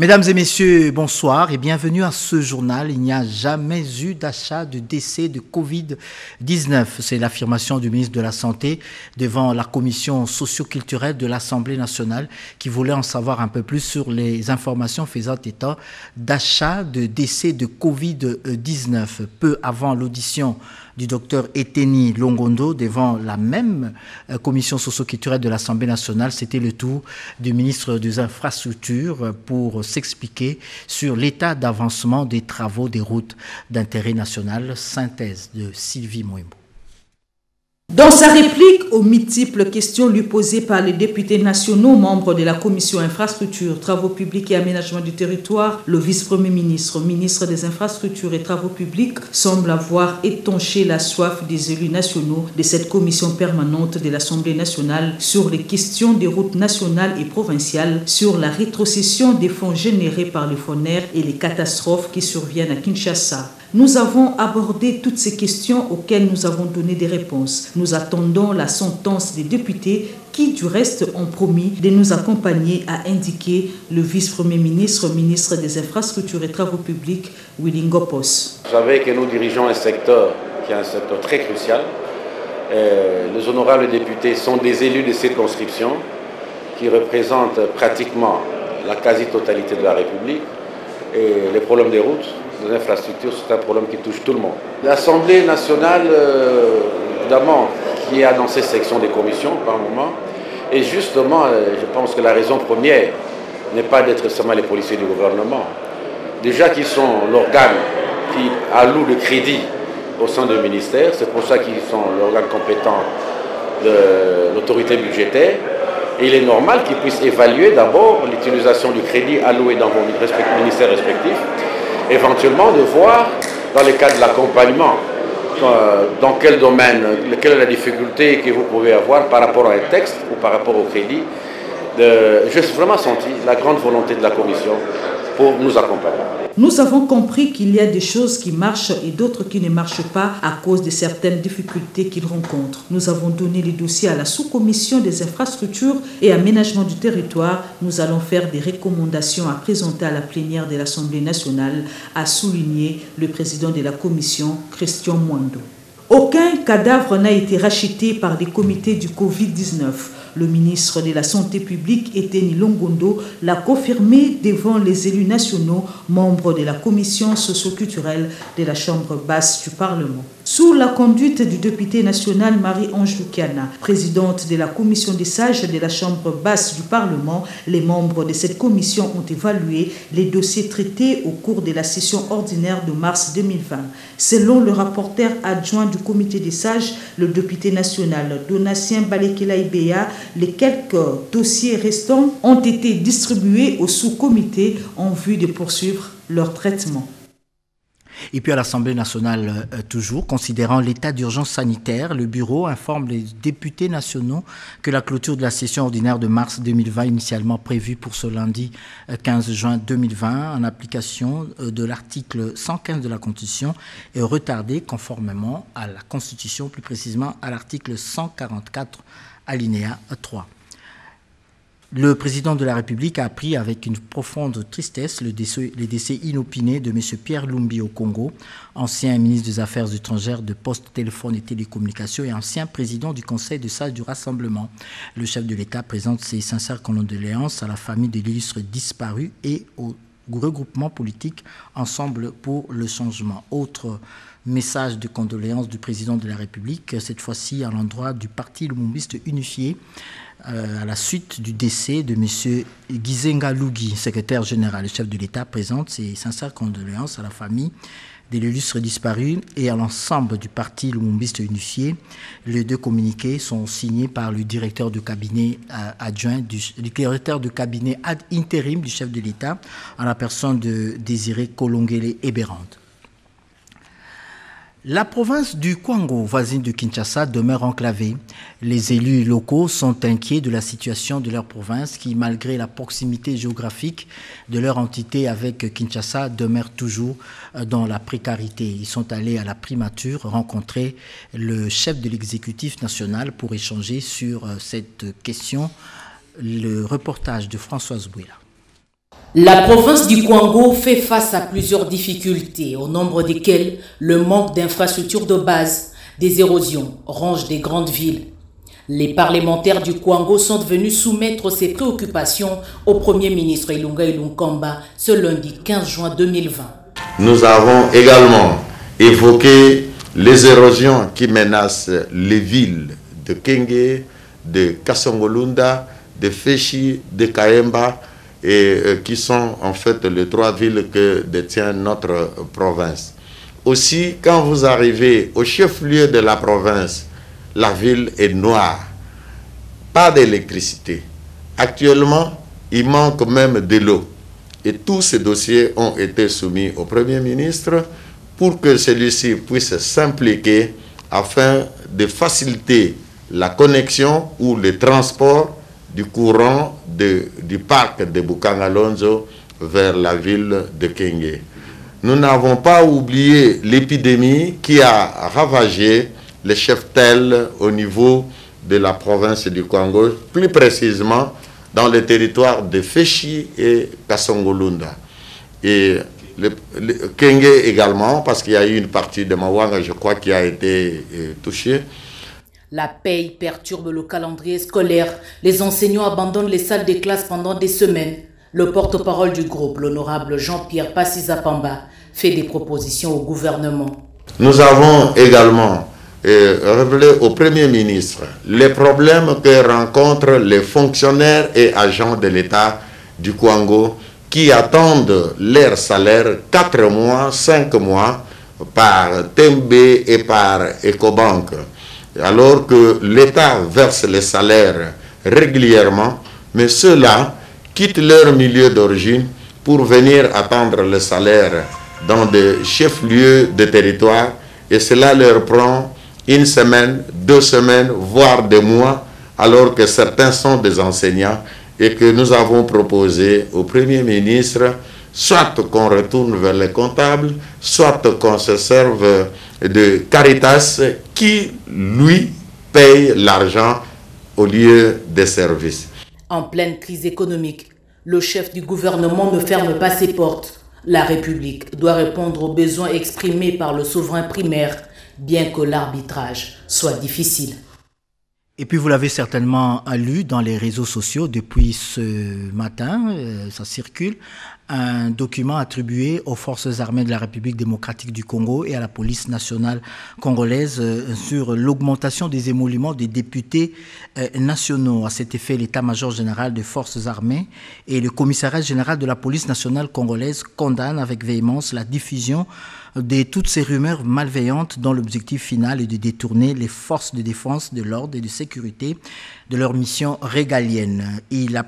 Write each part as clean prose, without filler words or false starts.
Mesdames et messieurs, bonsoir et bienvenue à ce journal. Il n'y a jamais eu d'achat de décès de Covid-19. C'est l'affirmation du ministre de la Santé devant la commission socio-culturelle de l'Assemblée nationale qui voulait en savoir un peu plus sur les informations faisant état d'achat de décès de Covid-19. Peu avant l'audition du docteur Eteni Longondo devant la même commission socio-culturelle de l'Assemblée nationale, c'était le tour du ministre des Infrastructures pour s'expliquer sur l'état d'avancement des travaux des routes d'intérêt national. Synthèse de Sylvie Moimbo. Dans sa réplique aux multiples questions lui posées par les députés nationaux membres de la commission infrastructure, travaux publics et aménagement du territoire, le vice-premier ministre, ministre des infrastructures et travaux publics, semble avoir étanché la soif des élus nationaux de cette commission permanente de l'Assemblée nationale sur les questions des routes nationales et provinciales, sur la rétrocession des fonds générés par les FONER et les catastrophes qui surviennent à Kinshasa. Nous avons abordé toutes ces questions auxquelles nous avons donné des réponses. Nous attendons la sentence des députés qui, du reste, ont promis de nous accompagner, a indiqué le vice-premier ministre, ministre des Infrastructures et Travaux publics, Willy Ngopos. Vous savez que nous dirigeons un secteur qui est un secteur très crucial. Les honorables députés sont des élus de circonscription qui représentent pratiquement la quasi-totalité de la République. Et les problèmes des routes, des infrastructures, c'est un problème qui touche tout le monde. L'Assemblée nationale, évidemment, qui a dans ses sections des commissions par moment, et justement, je pense que la raison première n'est pas d'être seulement les policiers du gouvernement. Déjà qu'ils sont l'organe qui alloue le crédit au sein du ministère, c'est pour ça qu'ils sont l'organe compétent de l'autorité budgétaire. Et il est normal qu'ils puissent évaluer d'abord l'utilisation du crédit alloué dans vos ministères respectifs, éventuellement de voir, dans le cadre de l'accompagnement, dans quel domaine, quelle est la difficulté que vous pouvez avoir par rapport à un texte ou par rapport au crédit. J'ai vraiment senti la grande volonté de la Commission pour nous accompagner. Nous avons compris qu'il y a des choses qui marchent et d'autres qui ne marchent pas à cause de certaines difficultés qu'ils rencontrent. Nous avons donné les dossiers à la sous-commission des infrastructures et aménagement du territoire. Nous allons faire des recommandations à présenter à la plénière de l'Assemblée nationale, a souligné le président de la commission, Christian Mwando. Aucun cadavre n'a été racheté par des comités du Covid-19. Le ministre de la Santé publique, Eteni Longondo, l'a confirmé devant les élus nationaux, membres de la commission socio-culturelle de la Chambre basse du Parlement. Sous la conduite du député national Marie-Ange Lukiana, présidente de la commission des sages de la Chambre basse du Parlement, les membres de cette commission ont évalué les dossiers traités au cours de la session ordinaire de mars 2020. Selon le rapporteur adjoint du comité des sages, le député national Donatien Balekela Ibeya, les quelques dossiers restants ont été distribués au sous-comité en vue de poursuivre leur traitement. Et puis à l'Assemblée nationale, toujours, considérant l'état d'urgence sanitaire, le bureau informe les députés nationaux que la clôture de la session ordinaire de mars 2020, initialement prévue pour ce lundi 15 juin 2020, en application de l'article 115 de la Constitution, est retardée conformément à la Constitution, plus précisément à l'article 144, alinéa 3. Le président de la République a appris avec une profonde tristesse le décès inopiné de M. Pierre Lumbi Okongo, ancien ministre des Affaires étrangères, de Poste, Téléphone et Télécommunications et ancien président du Conseil de sages du Rassemblement. Le chef de l'État présente ses sincères condoléances à la famille de l'illustre disparu et au regroupement politique Ensemble pour le changement. Autre message de condoléances du président de la République, cette fois-ci à l'endroit du Parti lumumbiste unifié, à la suite du décès de M. Gizenga Lugi, secrétaire général. Le chef de l'État présente ses sincères condoléances à la famille de l'illustre disparu et à l'ensemble du Parti lumumbiste unifié. Les deux communiqués sont signés par le directeur de cabinet adjoint, le directeur de cabinet ad intérim du chef de l'État, en la personne de Désiré Kolongele Eberand. La province du Kwango, voisine de Kinshasa, demeure enclavée. Les élus locaux sont inquiets de la situation de leur province qui, malgré la proximité géographique de leur entité avec Kinshasa, demeure toujours dans la précarité. Ils sont allés à la primature rencontrer le chef de l'exécutif national pour échanger sur cette question. Le reportage de Françoise Bouila. La province du Kwango fait face à plusieurs difficultés, au nombre desquelles le manque d'infrastructures de base, des érosions, rongent des grandes villes. Les parlementaires du Kwango sont venus soumettre ces préoccupations au Premier ministre Ilunga Ilunkamba ce lundi 15 juin 2020. Nous avons également évoqué les érosions qui menacent les villes de Kenge, de Kasongolunda, de Feshi, de Kayemba, et qui sont en fait les 3 villes que détient notre province. Aussi, quand vous arrivez au chef-lieu de la province, la ville est noire. Pas d'électricité. Actuellement, il manque même de l'eau. Et tous ces dossiers ont été soumis au Premier ministre pour que celui-ci puisse s'impliquer afin de faciliter la connexion ou le transport du courant du parc de Bukangalonzo vers la ville de Kenge. Nous n'avons pas oublié l'épidémie qui a ravagé les cheptels au niveau de la province du Kwango, plus précisément dans le territoire de Feshi et Kasongolunda. Et le Kenge également, parce qu'il y a eu une partie de Mawanga, je crois, qui a été touchée. La paye perturbe le calendrier scolaire. Les enseignants abandonnent les salles de classe pendant des semaines. Le porte-parole du groupe, l'honorable Jean-Pierre Passisa-Pamba, fait des propositions au gouvernement. Nous avons également révélé au Premier ministre les problèmes que rencontrent les fonctionnaires et agents de l'État du Kwango qui attendent leur salaire 4 mois, 5 mois par Tembe et par Ecobank. Alors que l'État verse les salaires régulièrement, mais ceux-là quittent leur milieu d'origine pour venir attendre le salaire dans des chefs-lieux de territoire, et cela leur prend 1 semaine, 2 semaines, voire des mois, alors que certains sont des enseignants et que nous avons proposé au Premier ministre soit qu'on retourne vers les comptables, soit qu'on se serve de Caritas qui, lui, paye l'argent au lieu des services. En pleine crise économique, le chef du gouvernement ne ferme pas ses portes. La République doit répondre aux besoins exprimés par le souverain primaire, bien que l'arbitrage soit difficile. Et puis vous l'avez certainement lu dans les réseaux sociaux depuis ce matin, ça circule, un document attribué aux forces armées de la République démocratique du Congo et à la police nationale congolaise sur l'augmentation des émoluments des députés nationaux. À cet effet, l'état-major général des forces armées et le commissariat général de la police nationale congolaise condamnent avec véhémence la diffusion de toutes ces rumeurs malveillantes dont l'objectif final est de détourner les forces de défense, de l'ordre et de sécurité de leur mission régalienne. Il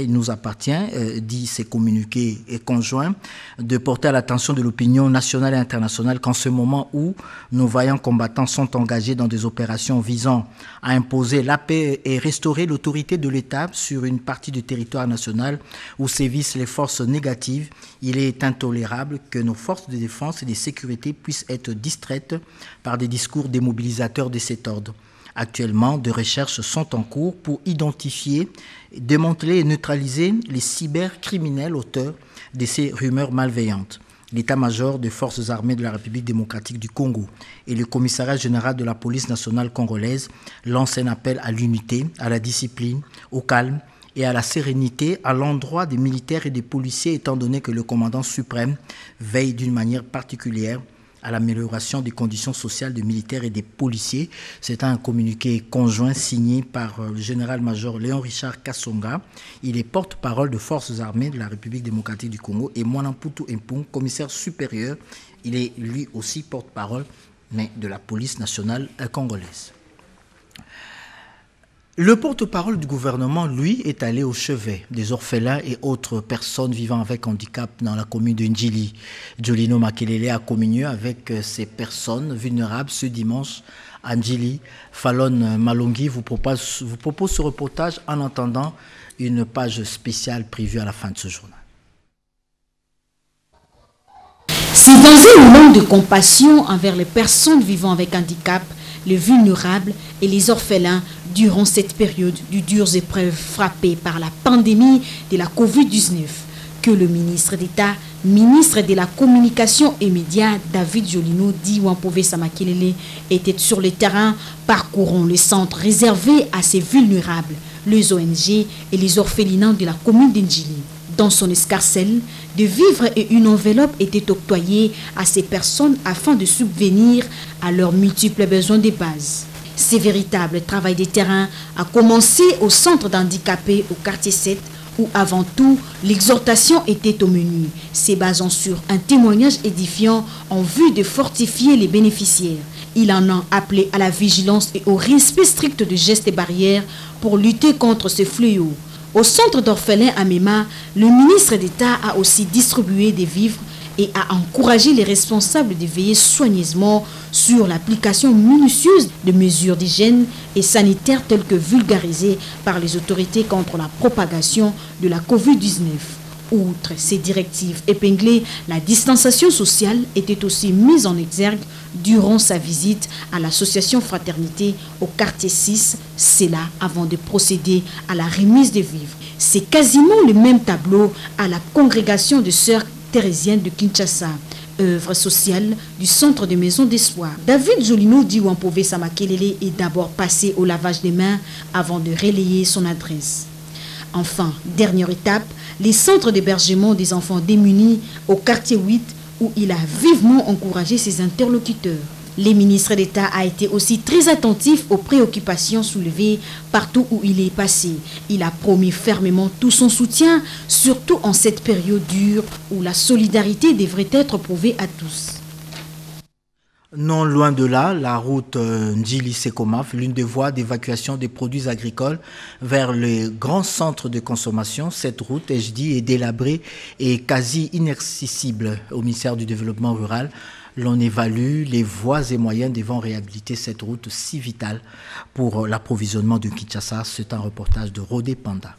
nous appartient, dit ces communiqués conjoints, de porter à l'attention de l'opinion nationale et internationale qu'en ce moment où nos vaillants combattants sont engagés dans des opérations visant à imposer la paix et restaurer l'autorité de l'État sur une partie du territoire national où sévissent les forces négatives, il est intolérable que nos forces de défense et de sécurité puissent être distraites par des discours démobilisateurs de cet ordre. Actuellement, des recherches sont en cours pour identifier, démanteler et neutraliser les cybercriminels auteurs de ces rumeurs malveillantes. L'état-major des forces armées de la République démocratique du Congo et le commissariat général de la police nationale congolaise lancent un appel à l'unité, à la discipline, au calme et à la sérénité à l'endroit des militaires et des policiers, étant donné que le commandant suprême veille d'une manière particulière à l'amélioration des conditions sociales des militaires et des policiers. C'est un communiqué conjoint signé par le général-major Léon Richard Kassonga. Il est porte-parole de forces armées de la République démocratique du Congo, et Mwanamputu Impung, commissaire supérieur. Il est lui aussi porte-parole, mais de la police nationale congolaise. Le porte-parole du gouvernement, lui, est allé au chevet des orphelins et autres personnes vivant avec handicap dans la commune de Ndjili. Jolino Makelele a communié avec ces personnes vulnérables ce dimanche à Ndjili. Fallon Malongi vous propose ce reportage en attendant une page spéciale prévue à la fin de ce journal. C'est dans un moment de compassion envers les personnes vivant avec handicap, les vulnérables et les orphelins durant cette période de dures épreuves frappées par la pandémie de la Covid-19 que le ministre d'État, ministre de la Communication et Médias, David Jolino dit Wampové Samakelele, était sur le terrain, parcourant les centres réservés à ces vulnérables, les ONG et les orphelinats de la commune d'Ndjili. Dans son escarcelle, des vivres et une enveloppe étaient octroyés à ces personnes afin de subvenir à leurs multiples besoins de base. Ce véritable travail de terrain a commencé au centre d'handicapés au quartier 7, où avant tout, l'exhortation était au menu, se basant sur un témoignage édifiant en vue de fortifier les bénéficiaires. Il en a appelé à la vigilance et au respect strict de gestes et barrières pour lutter contre ce fléau. Au centre d'orphelins à Mema, le ministre d'État a aussi distribué des vivres et a encouragé les responsables de veiller soigneusement sur l'application minutieuse de mesures d'hygiène et sanitaires telles que vulgarisées par les autorités contre la propagation de la Covid-19. Outre ces directives épinglées, la distanciation sociale était aussi mise en exergue durant sa visite à l'association Fraternité au quartier 6, c'est là avant de procéder à la remise des vivres. C'est quasiment le même tableau à la congrégation de sœurs thérésiennes de Kinshasa, œuvre sociale du centre de maison d'espoir. David Jolino dit Wampové Samakelele est d'abord passé au lavage des mains avant de relayer son adresse. Enfin, dernière étape, les centres d'hébergement des enfants démunis au quartier 8 où il a vivement encouragé ses interlocuteurs. Le ministre d'État a été aussi très attentif aux préoccupations soulevées partout où il est passé. Il a promis fermement tout son soutien, surtout en cette période dure où la solidarité devrait être prouvée à tous. Non loin de là, la route Ndjili-Sekomaf, l'une des voies d'évacuation des produits agricoles vers les grands centres de consommation. Cette route, ai-je dit, est délabrée et quasi inaccessible au ministère du Développement rural. L'on évalue les voies et moyens devant réhabiliter cette route si vitale pour l'approvisionnement de Kinshasa. C'est un reportage de Rodé Panda.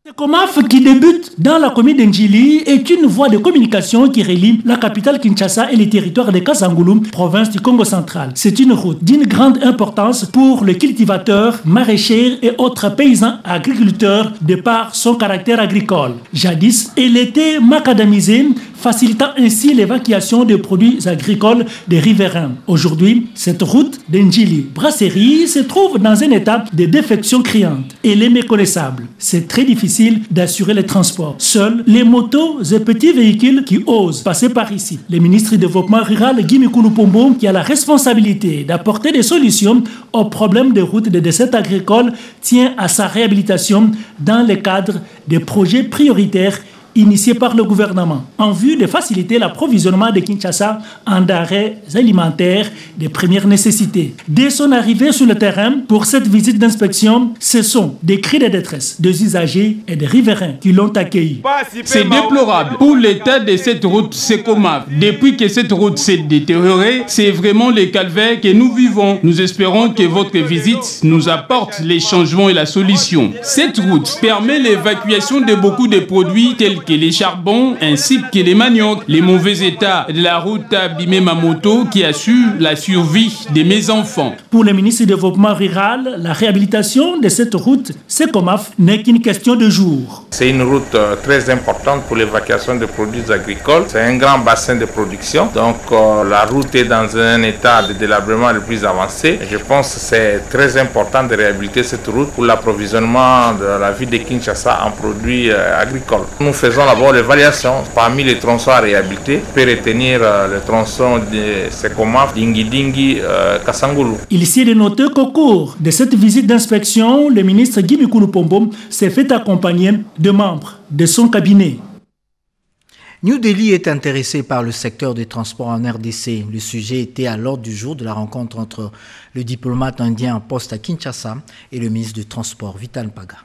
Sekomaf, qui débute dans la commune d'Ndjili, est une voie de communication qui relie la capitale Kinshasa et les territoires de Kasangulu, province du Congo central. C'est une route d'une grande importance pour les cultivateurs, maraîchers et autres paysans agriculteurs de par son caractère agricole. Jadis, elle était macadamisée, facilitant ainsi l'évacuation des produits agricoles des riverains. Aujourd'hui, cette route d'Ndjili-Brasserie se trouve dans un état de défection criante. Elle est méconnaissable. C'est très difficile d'assurer les transports. Seuls les motos et petits véhicules qui osent passer par ici. Le ministre du Développement rural, Guy Mikulu Pombo, qui a la responsabilité d'apporter des solutions aux problèmes des routes de dessertes agricoles, tient à sa réhabilitation dans le cadre des projets prioritaires initié par le gouvernement en vue de faciliter l'approvisionnement de Kinshasa en denrées alimentaires de première nécessité. Dès son arrivée sur le terrain pour cette visite d'inspection, ce sont des cris de détresse des usagers et des riverains qui l'ont accueilli. C'est déplorable pour l'état de cette route Sekomaf. Depuis que cette route s'est détériorée, c'est vraiment le calvaire que nous vivons. Nous espérons que votre visite nous apporte les changements et la solution. Cette route permet l'évacuation de beaucoup de produits tels que les charbons ainsi que les maniocs. Les mauvais états de la route a abîmé ma moto qui assure la survie de mes enfants. Pour le ministre du Développement rural, la réhabilitation de cette route Sekomaf n'est qu'une question de jours. C'est une route très importante pour l'évacuation des produits agricoles. C'est un grand bassin de production. Donc la route est dans un état de délabrement le plus avancé. Je pense que c'est très important de réhabiliter cette route pour l'approvisionnement de la ville de Kinshasa en produits agricoles. Nous faisons d'abord l'évaluation parmi les tronçons à réhabiliter pour retenir le tronçon de Sekomaf, Dingi, Kasangulu. Il s'est de noter qu'au cours de cette visite d'inspection, le ministre Guy Mikulu Pombo s'est fait accompagner de membres de son cabinet. New Delhi est intéressé par le secteur des transports en RDC. Le sujet était à l'ordre du jour de la rencontre entre le diplomate indien en poste à Kinshasa et le ministre des Transports, Vital Paga.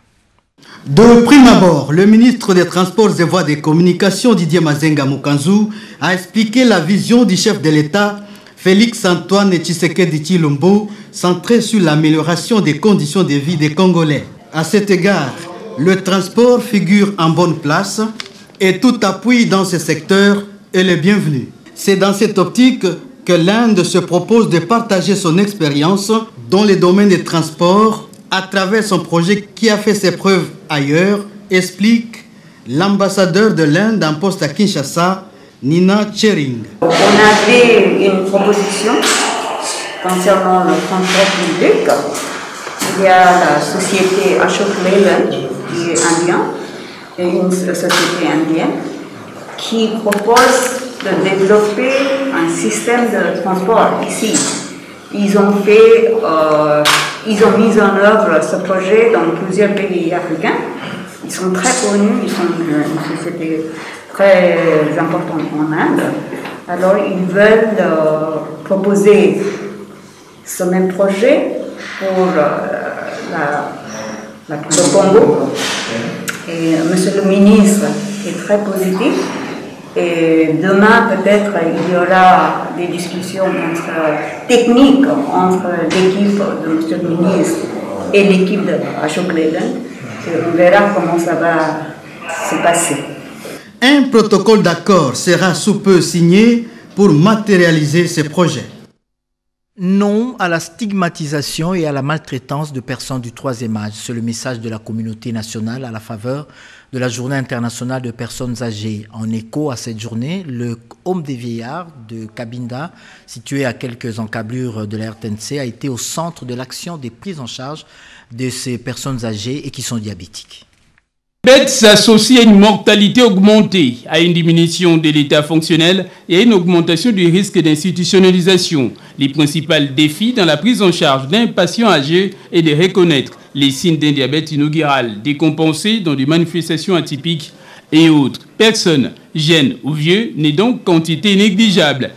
De prime abord, le ministre des Transports et Voies des Communications, Didier Mazenga Mukanzu, a expliqué la vision du chef de l'État, Félix-Antoine Tshisekedi Tshilombo, centrée sur l'amélioration des conditions de vie des Congolais. À cet égard, le transport figure en bonne place et tout appui dans ce secteur est le bienvenu. C'est dans cette optique que l'Inde se propose de partager son expérience dans les domaines des transports à travers son projet qui a fait ses preuves ailleurs, explique l'ambassadeur de l'Inde en poste à Kinshasa, Nina Tchering. On avait une proposition concernant le transport public. Il y a la société Ashok Leyland qui est indienne, et une société indienne qui propose de développer un système de transport ici. Ils ont mis en œuvre ce projet dans plusieurs pays africains. Ils sont très connus, ils sont une société très importante en Inde. Alors ils veulent proposer ce même projet pour le Congo. Et Monsieur le ministre est très positif. Et demain, peut-être, il y aura des discussions techniques entre l'équipe de Monsieur le ministre et l'équipe de Ashok Leyland. On verra comment ça va se passer. Un protocole d'accord sera sous peu signé pour matérialiser ces projets. Non à la stigmatisation et à la maltraitance de personnes du troisième âge. C'est le message de la communauté nationale à la faveur de la Journée internationale de personnes âgées. En écho à cette journée, le Home des vieillards de Cabinda, situé à quelques encablures de la RTNC, a été au centre de l'action des prises en charge de ces personnes âgées et qui sont diabétiques. Le diabète s'associe à une mortalité augmentée, à une diminution de l'état fonctionnel et à une augmentation du risque d'institutionnalisation. Les principaux défis dans la prise en charge d'un patient âgé est de reconnaître les signes d'un diabète inaugural, décompensé dans des manifestations atypiques et autres. Personnes jeunes ou vieux n'est donc quantité négligeable.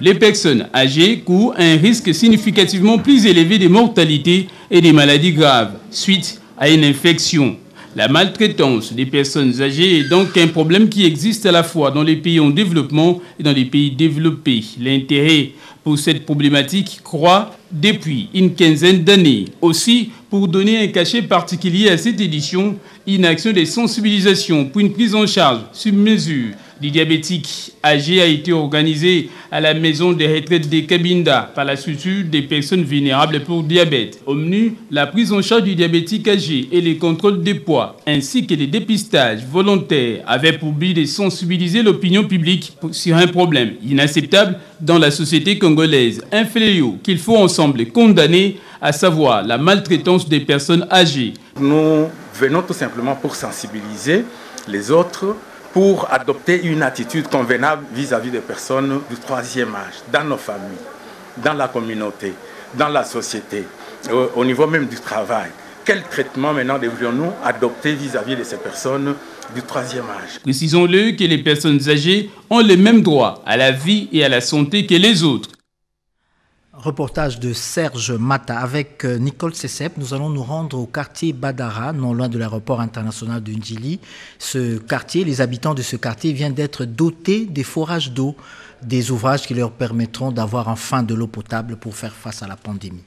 Les personnes âgées courent un risque significativement plus élevé de mortalité et des maladies graves suite à une infection. La maltraitance des personnes âgées est donc un problème qui existe à la fois dans les pays en développement et dans les pays développés. L'intérêt pour cette problématique croît depuis une quinzaine d'années. Aussi, pour donner un cachet particulier à cette édition, une action de sensibilisation pour une prise en charge sur mesure des diabétiques âgés a été organisée à la maison de retraite de Cabinda par la structure des personnes vulnérables pour diabète. Au menu, la prise en charge du diabétique âgé et les contrôles des poids, ainsi que les dépistages volontaires avaient pour but de sensibiliser l'opinion publique sur un problème inacceptable dans la société congolaise. Un fléau qu'il faut ensemble condamner, à savoir la maltraitance des personnes âgées. Nous venons tout simplement pour sensibiliser les autres, pour adopter une attitude convenable vis-à-vis des personnes du troisième âge, dans nos familles, dans la communauté, dans la société, au niveau même du travail. Quel traitement maintenant devrions-nous adopter vis-à-vis de ces personnes du troisième âge? Précisons-le que les personnes âgées ont les mêmes droits à la vie et à la santé que les autres. Reportage de Serge Mata avec Nicole Sessep. Nous allons nous rendre au quartier Badara, non loin de l'aéroport international de Ndjili. Ce quartier, les habitants de ce quartier viennent d'être dotés des forages d'eau, des ouvrages qui leur permettront d'avoir enfin de l'eau potable pour faire face à la pandémie.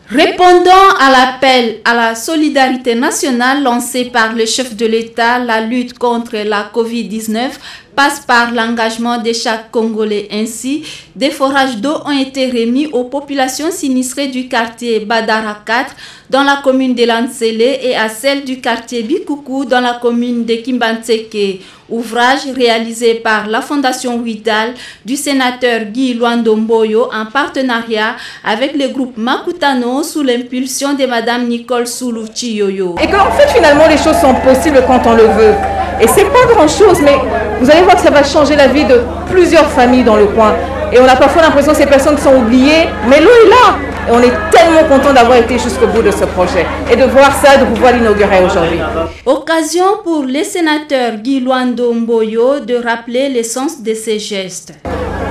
Répondant à l'appel à la solidarité nationale lancé par le chef de l'État, la lutte contre la Covid-19 passe par l'engagement de chaque Congolais. Ainsi, des forages d'eau ont été remis aux populations sinistrées du quartier Badara 4 dans la commune de Lansele et à celle du quartier Bikoukou dans la commune de Kimbantseke. Ouvrage réalisé par la Fondation Huidal du sénateur Guy Luandomboyo en partenariat avec le groupe Makutano sous l'impulsion de Madame Nicole Soulou-Chiyoyo. Et qu'en fait finalement les choses sont possibles quand on le veut. Et c'est pas grand chose, mais vous allez voir que ça va changer la vie de plusieurs familles dans le coin. Et on a parfois l'impression que ces personnes sont oubliées, mais l'eau est là. Et on est tellement content d'avoir été jusqu'au bout de ce projet et de voir ça, de pouvoir l'inaugurer aujourd'hui. Occasion pour les sénateurs Guy Luandomboyo de rappeler l'essence de ces gestes.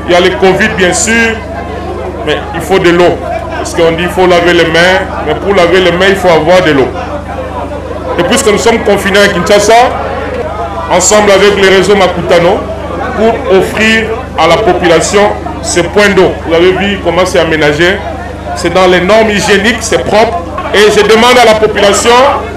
Il y a le Covid bien sûr, mais il faut de l'eau. Parce qu'on dit qu'il faut laver les mains, mais pour laver les mains, il faut avoir de l'eau. Et puisque nous sommes confinés à Kinshasa, ensemble avec le réseau Makutano, pour offrir à la population ce point d'eau. Vous avez vu comment c'est aménagé. C'est dans les normes hygiéniques, c'est propre. Et je demande à la population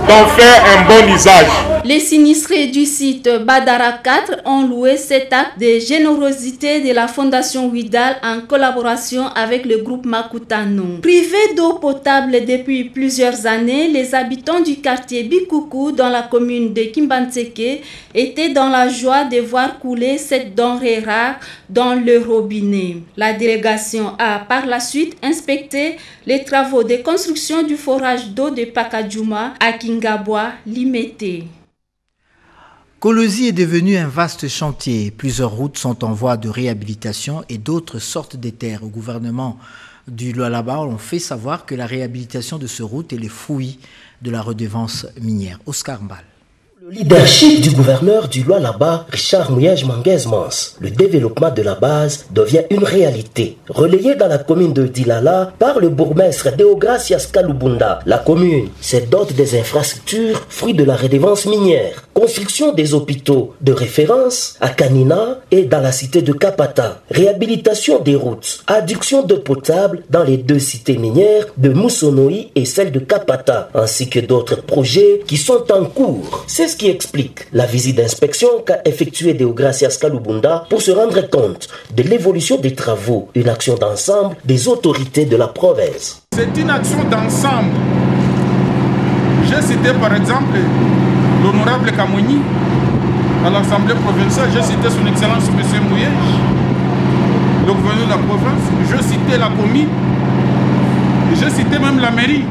d'en faire un bon usage. Les sinistrés du site Badara 4 ont loué cet acte de générosité de la Fondation Widal en collaboration avec le groupe Makutano. Privés d'eau potable depuis plusieurs années, les habitants du quartier Bikoukou dans la commune de Kimbanseke étaient dans la joie de voir couler cette denrée rare dans le robinet. La délégation a par la suite inspecté les travaux de construction du forage d'eau de Pakadjouma à Kingabwa, Limete. Kolosi est devenu un vaste chantier. Plusieurs routes sont en voie de réhabilitation et d'autres sortent des terres. Au gouvernement du Lualaba, on fait savoir que la réhabilitation de ces routes est le fruit de la redevance minière. Oscar Mbal. Le leadership du gouverneur du Lualaba, Richard Mouyej-Manguez-Mans, le développement de la base devient une réalité. Relayé dans la commune de Dilala par le bourgmestre Deogracias Kalubunda, la commune se dote des infrastructures fruit de la redevance minière. Construction des hôpitaux de référence à Kanina et dans la cité de Kapata. Réhabilitation des routes. Adduction d'eau potable dans les deux cités minières de Moussonoï et celle de Kapata, ainsi que d'autres projets qui sont en cours. C'est ce qui explique la visite d'inspection qu'a effectuée Deogracias Kalubunda pour se rendre compte de l'évolution des travaux, une action d'ensemble des autorités de la province. C'est une action d'ensemble. J'ai cité par exemple l'honorable Kamouni à l'Assemblée provinciale, j'ai cité son Excellence M. Mouyej, le gouverneur de la province, j'ai cité la commune, j'ai cité même la mairie.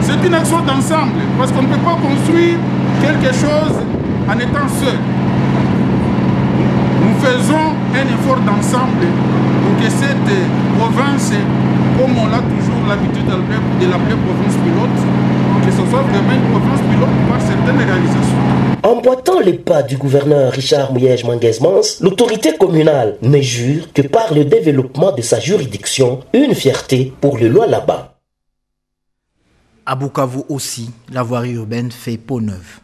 C'est une action d'ensemble parce qu'on ne peut pas construire quelque chose en étant seul. Nous faisons un effort d'ensemble pour que cette province, comme on a toujours l'habitude de l'appeler province pilote, que ce soit vraiment une province pilote par certaines réalisations. Emboîtant les pas du gouverneur Richard Mouyej-Manguez-Mans, l'autorité communale ne jure que par le développement de sa juridiction, une fierté pour le Lualaba. À Bukavu aussi, la voirie urbaine fait peau neuve.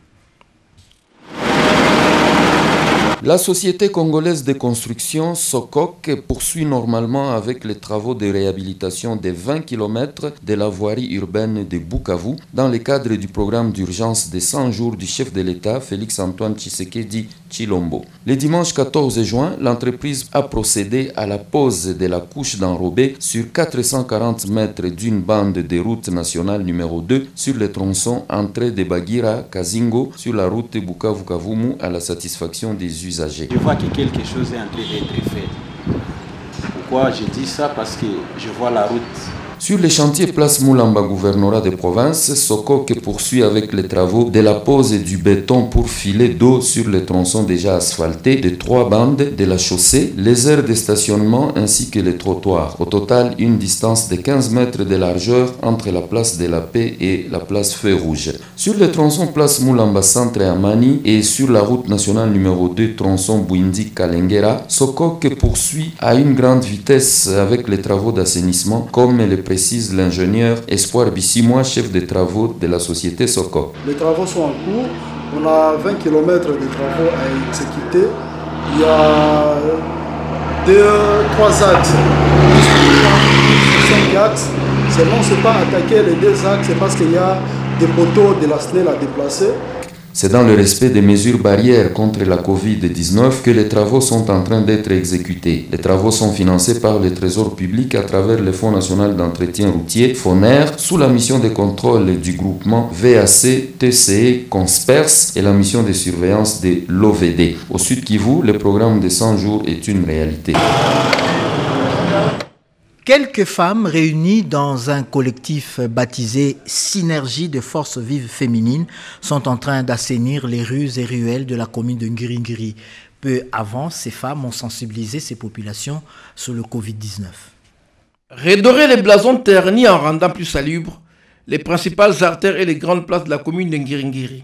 La société congolaise de construction SOCOC poursuit normalement avec les travaux de réhabilitation des 20 km de la voirie urbaine de Bukavu dans le cadre du programme d'urgence des 100 jours du chef de l'État Félix-Antoine Tshisekedi Tshilombo. Le dimanche 14 juin, l'entreprise a procédé à la pose de la couche d'enrobé sur 440 mètres d'une bande de route nationale numéro 2 sur le tronçon entrée de Bagira Kazingo sur la route Bukavu-Kavumu à la satisfaction des usagers. Je vois que quelque chose est en train d'être fait. Pourquoi je dis ça? Parce que je vois la route. Sur les chantiers Place Moulamba, gouvernorat de province, SOCOC poursuit avec les travaux de la pose du béton pour filer d'eau sur les tronçons déjà asphaltés de 3 bandes de la chaussée, les aires de stationnement ainsi que les trottoirs. Au total, une distance de 15 mètres de largeur entre la place de la Paix et la place Feu Rouge. Sur les tronçons Place Moulamba Centre et Amani et sur la route nationale numéro 2 tronçon Bouindi Kalengera, SOCOC poursuit à une grande vitesse avec les travaux d'assainissement comme le précise l'ingénieur Espoir Bissimois, chef des travaux de la société SOCOC. Les travaux sont en cours. On a 20 km de travaux à exécuter. Il y a 3 axes, 5 axes. Seulement, on ne sait pas attaquer les 2 axes parce qu'il y a des poteaux de la SNEL à déplacer. C'est dans le respect des mesures barrières contre la Covid-19 que les travaux sont en train d'être exécutés. Les travaux sont financés par le Trésor public à travers le Fonds national d'entretien routier, FONER, sous la mission de contrôle du groupement VAC, TCE, Conspers et la mission de surveillance de l'OVD. Au Sud Kivu, le programme de 100 jours est une réalité. Quelques femmes réunies dans un collectif baptisé Synergie de forces vives féminines sont en train d'assainir les rues et ruelles de la commune de Ngiringiri. Peu avant, ces femmes ont sensibilisé ces populations sur le Covid-19. Redorer les blasons ternis en rendant plus salubres les principales artères et les grandes places de la commune de Ngiringiri,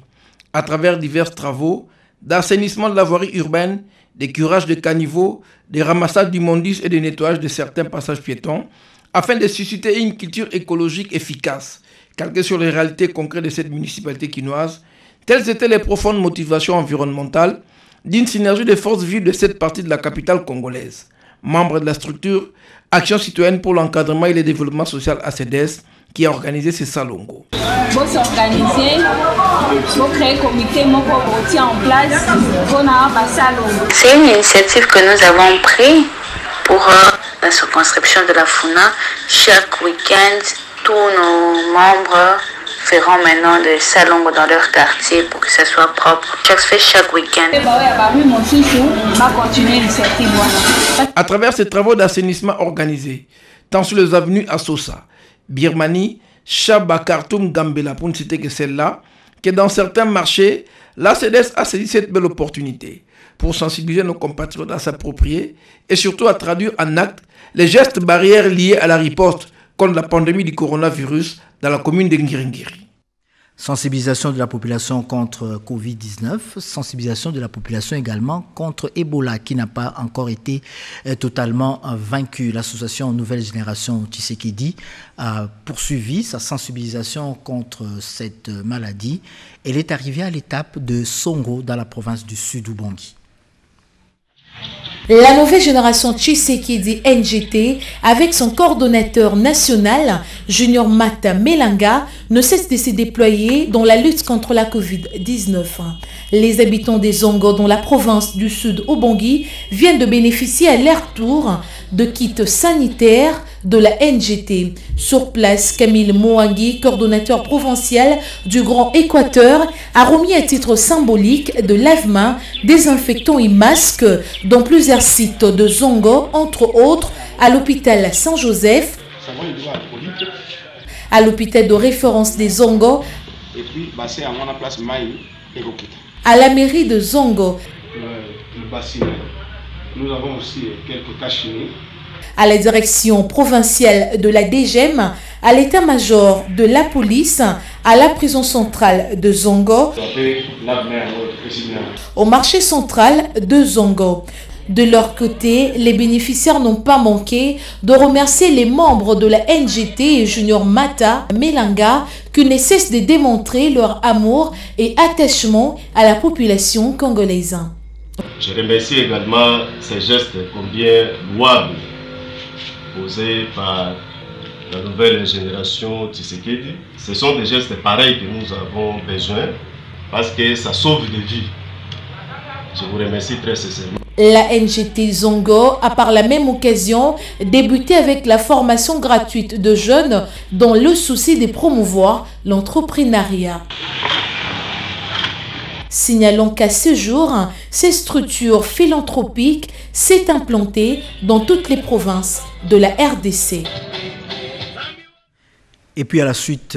à travers divers travaux d'assainissement de la voirie urbaine, des curages de caniveaux, des ramassages d'immondices et des nettoyages de certains passages piétons, afin de susciter une culture écologique efficace, calquée sur les réalités concrètes de cette municipalité quinoise. Telles étaient les profondes motivations environnementales d'une synergie des forces vives de cette partie de la capitale congolaise. Membre de la structure Action citoyenne pour l'encadrement et le développement social ACDS, qui a organisé ce salongo. Vous s'organiser, vous créer comité, vous tient en place, vous n'avez salongo. C'est une initiative que nous avons prise pour la circonscription de la Funa. Chaque week-end, tous nos membres feront maintenant des salons dans leur quartier pour que ça soit propre. Chaque week-end. À travers ces travaux d'assainissement organisés, tant sur les avenues à Sosa, Birmanie, Chaba, Khartoum, Gambela, pour ne citer que celle-là, que dans certains marchés, la CEDES a saisi cette belle opportunité pour sensibiliser nos compatriotes à s'approprier et surtout à traduire en actes les gestes barrières liés à la riposte contre la pandémie du coronavirus dans la commune de Ngiringiri. Sensibilisation de la population contre Covid-19, sensibilisation de la population également contre Ebola qui n'a pas encore été totalement vaincu. L'association Nouvelle Génération Tshisekedi a poursuivi sa sensibilisation contre cette maladie. Elle est arrivée à l'étape de Songo dans la province du Sud-Ubangi. La nouvelle génération Tshisekedi NGT, avec son coordonnateur national, Junior Mata Melanga, ne cesse de se déployer dans la lutte contre la Covid-19. Les habitants des Zongo dans la province du Sud-Ubangi viennent de bénéficier à leur tour de kits sanitaires de la NGT. Sur place, Camille Moangui, coordonnateur provincial du Grand Équateur, a remis à titre symbolique de lave-mains, désinfectants et masques dans plusieurs sites de Zongo, entre autres à l'hôpital Saint-Joseph, à l'hôpital de référence des Zongo, à la mairie de Zongo, nous avons aussi quelques cachinets, à la direction provinciale de la DGM, à l'état-major de la police, à la prison centrale de Zongo, au marché central de Zongo. De leur côté, les bénéficiaires n'ont pas manqué de remercier les membres de la NGT et Junior Mata Melanga qui ne cessent de démontrer leur amour et attachement à la population congolaise. Je remercie également ces gestes combien louables posés par la nouvelle génération Tshisekedi. Ce sont des gestes pareils que nous avons besoin parce que ça sauve des vies. Je vous remercie très sincèrement. La NGT Zongo a par la même occasion débuté avec la formation gratuite de jeunes dans le souci de promouvoir l'entrepreneuriat. Signalons qu'à ce jour, ces structures philanthropiques s'est implantée dans toutes les provinces de la RDC. Et puis à la suite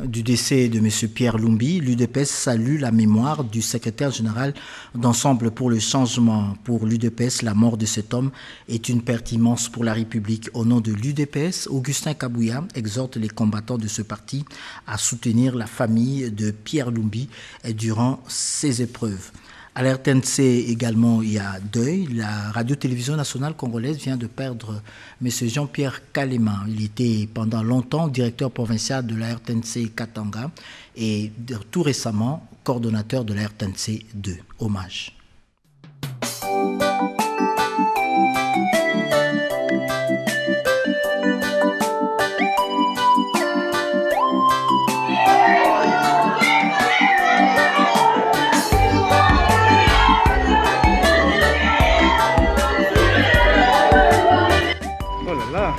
du décès de M. Pierre Lumbi, l'UDPS salue la mémoire du secrétaire général d'Ensemble pour le changement. Pour l'UDPS, la mort de cet homme est une perte immense pour la République. Au nom de l'UDPS, Augustin Kabouya exhorte les combattants de ce parti à soutenir la famille de Pierre Lumbi durant ces épreuves. À la RTNC également, il y a deuil. La radio-télévision nationale congolaise vient de perdre M. Jean-Pierre Kalema. Il était pendant longtemps directeur provincial de la RTNC Katanga et tout récemment coordonnateur de la RTNC 2. Hommage.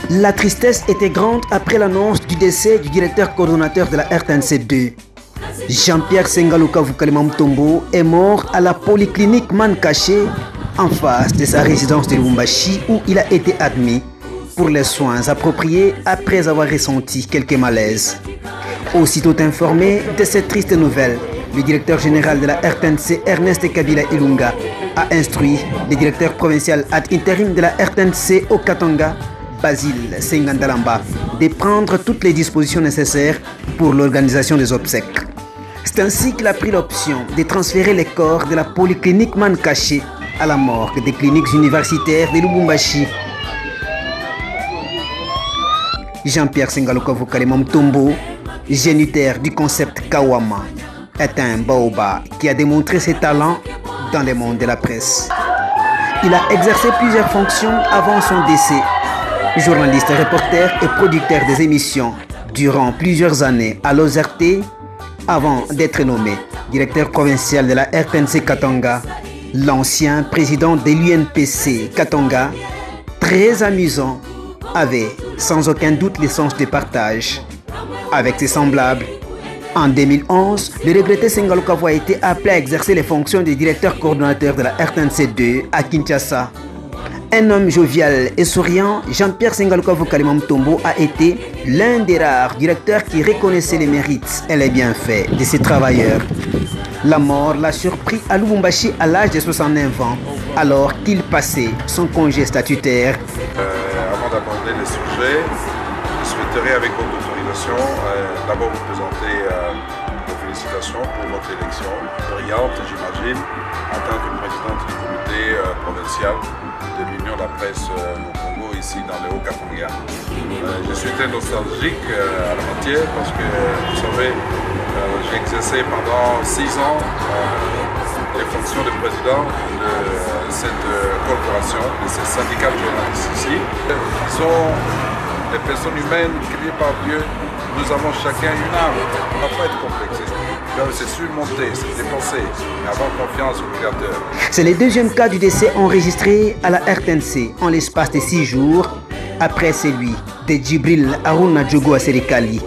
La tristesse était grande après l'annonce du décès du directeur coordonnateur de la RTNC 2. Jean-Pierre Sengaluka Vukalimam Tombo est mort à la polyclinique Mankaché en face de sa résidence de Lubumbashi où il a été admis pour les soins appropriés après avoir ressenti quelques malaises. Aussitôt informé de cette triste nouvelle, le directeur général de la RTNC, Ernest Kabila Ilunga, a instruit le directeur provincial ad interim de la RTNC au Katanga, Basile Sengandalamba, de prendre toutes les dispositions nécessaires pour l'organisation des obsèques. C'est ainsi qu'il a pris l'option de transférer les corps de la polyclinique Mankaché à la morgue des cliniques universitaires de Lubumbashi. Jean-Pierre Sengaluka Vukalimam Tombo, géniteur du concept Kawama, est un baoba qui a démontré ses talents dans le monde de la presse. Il a exercé plusieurs fonctions avant son décès. Journaliste, reporter et producteur des émissions durant plusieurs années à l'OZRT avant d'être nommé directeur provincial de la RTNC Katanga. L'ancien président de l'UNPC Katanga, très amusant, avait sans aucun doute le sens de partage avec ses semblables. En 2011, le regretté Sengalo Kavu a été appelé à exercer les fonctions de directeur coordonnateur de la RTNC2 à Kinshasa. Un homme jovial et souriant, Jean-Pierre Sengalo Kavu Kalimam Tombo a été l'un des rares directeurs qui reconnaissait les mérites et les bienfaits de ses travailleurs. La mort l'a surpris à Lubumbashi à l'âge de 69 ans, alors qu'il passait son congé statutaire. Avant d'aborder le sujet, je souhaiterais avec votre autorisation d'abord vous présenter nos félicitations pour votre élection brillante, j'imagine, en tant que présidente du comité provincial de l'Union de la presse au Congo, ici dans le Haut-Katanga. Je suis très nostalgique à la matière parce que, vous savez, j'ai exercé pendant 6 ans les fonctions de président de cette corporation, de ce syndicat de journalistes ici. Ils sont des personnes humaines créées par Dieu. Nous avons chacun une âme. On ne va pas être complexé. C'est surmonter, c'est dépasser, et avoir confiance au Créateur. C'est le deuxième cas du décès enregistré à la RTNC en l'espace de 6 jours après celui de Djibril Aruna Djogo à Serikali.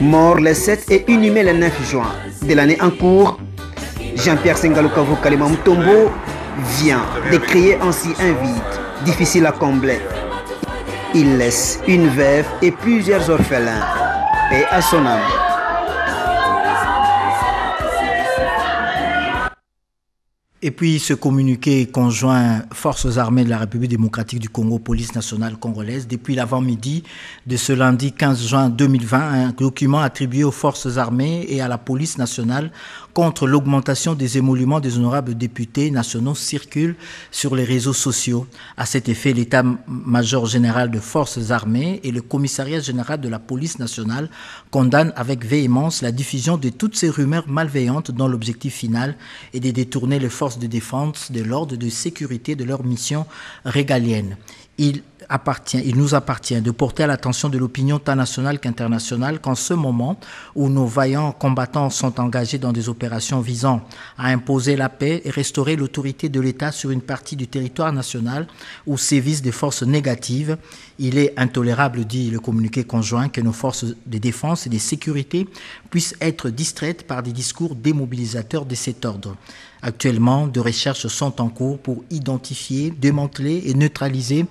Mort le 7 et inhumé le 9 juin de l'année en cours, Jean-Pierre Sengalo Kavu Kalimam Tombo vient de créer ainsi un vide difficile à combler. Il laisse une veuve et plusieurs orphelins. Et à son âme. Et puis ce communiqué conjoint Forces armées de la République démocratique du Congo, police nationale congolaise, depuis l'avant-midi de ce lundi 15 juin 2020, un document attribué aux forces armées et à la police nationale contre l'augmentation des émoluments des honorables députés nationaux circule sur les réseaux sociaux. À cet effet, l'état-major général de forces armées et le commissariat général de la police nationale condamnent avec véhémence la diffusion de toutes ces rumeurs malveillantes dont l'objectif final est de détourner les forces de défense de l'ordre de sécurité de leur mission régalienne. Il nous appartient de porter à l'attention de l'opinion tant nationale qu'internationale qu'en ce moment où nos vaillants combattants sont engagés dans des opérations visant à imposer la paix et restaurer l'autorité de l'État sur une partie du territoire national où sévissent des forces négatives, il est intolérable, dit le communiqué conjoint, que nos forces de défense et de sécurité puissent être distraites par des discours démobilisateurs de cet ordre. Actuellement, de recherches sont en cours pour identifier, démanteler et neutraliser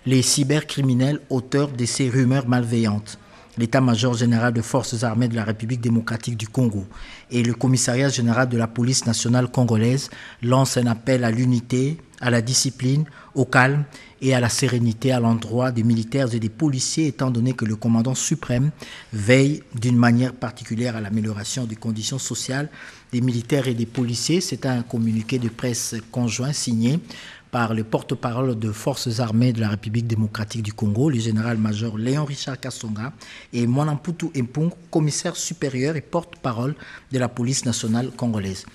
les cybercriminels auteurs de ces rumeurs malveillantes. L'état-major général de forces armées de la République démocratique du Congo et le commissariat général de la police nationale congolaise lancent un appel à l'unité, à la discipline, au calme et à la sérénité à l'endroit des militaires et des policiers, étant donné que le commandant suprême veille d'une manière particulière à l'amélioration des conditions sociales des militaires et des policiers. C'est un communiqué de presse conjoint signé par le porte-parole de forces armées de la République démocratique du Congo, le général-major Léon Richard Kassonga, et Mwanamputu Mpung, commissaire supérieur et porte-parole de la police nationale congolaise.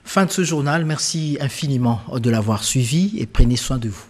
Fin de ce journal, merci infiniment de l'avoir suivi et prenez soin de vous.